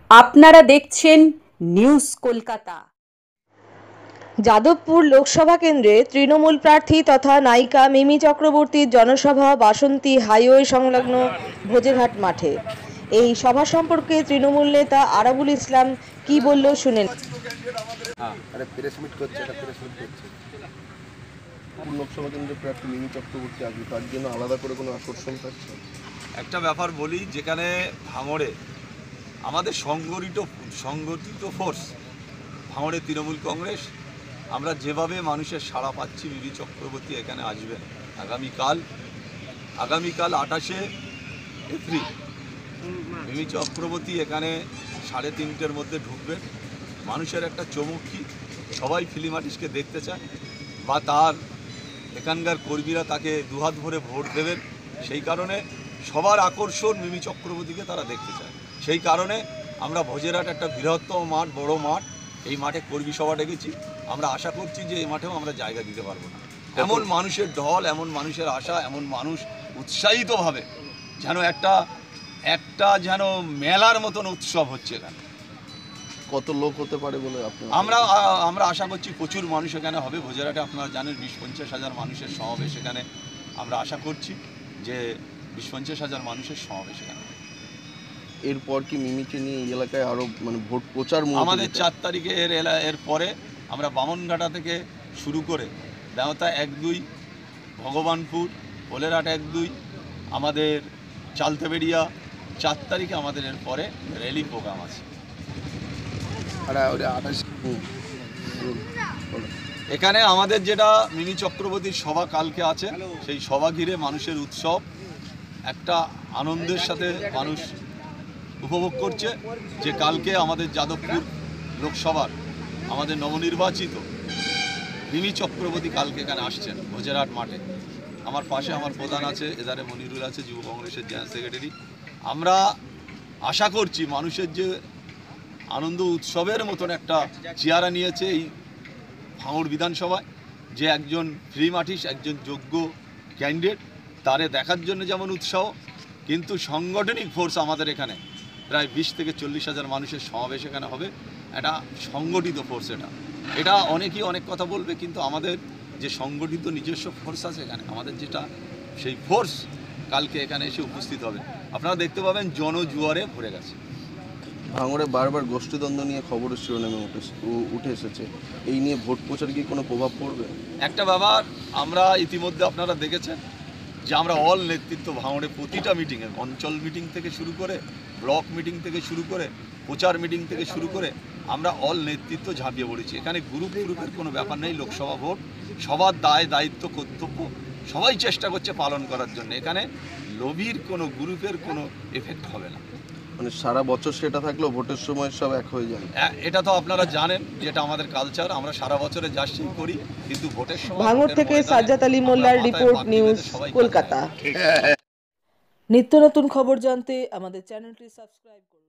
আপনারা দেখছেন নিউজ কলকাতা। যাদবপুর লোকসভা কেন্দ্রে তৃণমূল প্রার্থী তথা নায়িকা মিমি চক্রবর্তীর জনসভা বাসন্তী হাইওয়ে সংলগ্ন ভোজেঘাট মাঠে। এই সভা সম্পর্কে তৃণমূল নেতা আরাবুল ইসলাম কি বলল শুনেন। লোকসভা কেন্দ্রের প্রার্থী মিমি চক্রবর্তী আসবে, তার জন্য আলাদা করে কোনো আকর্ষণ থাকছে? একটা ব্যাপার বলি, যেখানে ভাঙড়ে আমাদের সংগঠিত ফোর্স ভাঙড়ে তৃণমূল কংগ্রেস, আমরা যেভাবে মানুষের সাড়া পাচ্ছি, মিমি চক্রবর্তী এখানে আসবেন আগামীকাল 28শে এপ্রিল। মিমি চক্রবর্তী এখানে 3:30টার মধ্যে ঢুকবেন। মানুষের একটা চমক কি, সবাই ফিল্ম আর্টিস্টকে দেখতে চায় বা তার এখানকার কর্মীরা তাকে দুহাত ভরে ভোট দেবেন, সেই কারণে সবার আকর্ষণ মিমি চক্রবর্তীকে তারা দেখতে চায়। সেই কারণে আমরা ভোজেরহাট একটা বৃহত্তম মাঠ, বড় মাঠ, এই মাঠে কর্মী সভা ডেকেছি। আমরা আশা করছি যে এই মাঠেও আমরা জায়গা দিতে পারবো না। এমন মানুষের ঢল, এমন মানুষের আশা, এমন মানুষ উৎসাহিতভাবে যেন একটা যেন মেলার মতন উৎসব হচ্ছে এখানে। কত লোক হতে পারে বলে আমরা আশা করছি প্রচুর মানুষ এখানে হবে। ভোজেরহাটে আপনারা জানেন 20-50 হাজার মানুষের সমাবেশ এখানে। আমরা আশা করছি যে 20-50 হাজার মানুষের সমাবেশ এখানে। এরপর কি মিমিকে নিয়ে এই এলাকায় আরও ভোট প্রচার? আমাদের 4 তারিখে এর পরে আমরা বামনঘাটা থেকে শুরু করে দেওতা 1-2, ভগবানপুর, পোলেরহাট 1-2, আমাদের চালতেবেড়িয়া 4 তারিখে আমাদের এর পরে র্যালি প্রোগ্রাম আছে। এখানে আমাদের যেটা মিমি চক্রবর্তীর সভা কালকে আছে, সেই সভা ঘিরে মানুষের উৎসব, একটা আনন্দের সাথে মানুষ উপভোগ করছে যে কালকে আমাদের যাদবপুর লোকসভার আমাদের নবনির্বাচিত মিমি চক্রবর্তী কালকে এখানে আসছেন ভোজেরহাট মাঠে। আমার পাশে আমার প্রধান আছে, এধারে মনিরুল আছে, যুব কংগ্রেসের জেনারেল সেক্রেটারি। আমরা আশা করছি মানুষের যে আনন্দ উৎসবের মতন একটা চেহারা নিয়েছে এই ভাঙড় বিধানসভায়, যে একজন ফিল্ম আর্টিস্ট, একজন যোগ্য ক্যান্ডিডেট, তারে দেখার জন্য যেমন উৎসাহ, কিন্তু সাংগঠনিক ফোর্স আমাদের এখানে প্রায় 20 থেকে 40 হাজার মানুষের সমাবেশ এখানে হবে। এটা সংগঠিত ফোর্স। এটা অনেকেই অনেক কথা বলবে, কিন্তু আমাদের যে সংগঠিত নিজস্ব ফোর্স আছে এখানে, আমাদের যেটা সেই ফোর্স কালকে এখানে এসে উপস্থিত হবে। আপনারা দেখতে পাবেন জনজুয়ারে ভরে গেছে। ভাঙড়ে বারবার গোষ্ঠীদ্বন্দ্ব নিয়ে খবরের শিরোনামে উঠে এসেছে, এই নিয়ে ভোট প্রচার কি কোনো প্রভাব পড়বে? একটা ব্যাপার আমরা ইতিমধ্যে আপনারা দেখেছেন যে আমরা অল নেতৃত্ব ভাঙড়ে প্রতিটা মিটিংয়ে, অঞ্চল মিটিং থেকে শুরু করে, ব্লক মিটিং থেকে শুরু করে, প্রচার মিটিং থেকে শুরু করে, আমরা অল নেতৃত্ব ঝাঁপিয়ে পড়েছি। এখানে গ্রুপের কোনো ব্যাপার নেই। লোকসভা ভোট সবার দায়িত্ব, কর্তব্য সবাই চেষ্টা করছে পালন করার জন্য। এখানে লবির কোনো গ্রুপের কোনো এফেক্ট হবে না। মানে সারা বছর সেটা থাকলেও ভোটের সময় সব এক হয়ে যায়। এটা তো আপনারা জানেন, যেটা আমাদের কালচার, আমরা সারা বছরে যা সেই করি, কিন্তু ভোটের সময়। ভাঙড় থেকে সাজ্জাদ আলী মোল্লার রিপোর্ট, নিউজ কলকাতা। নিত্য নতুন খবর জানতে আমাদের চ্যানেলটি সাবস্ক্রাইব করুন।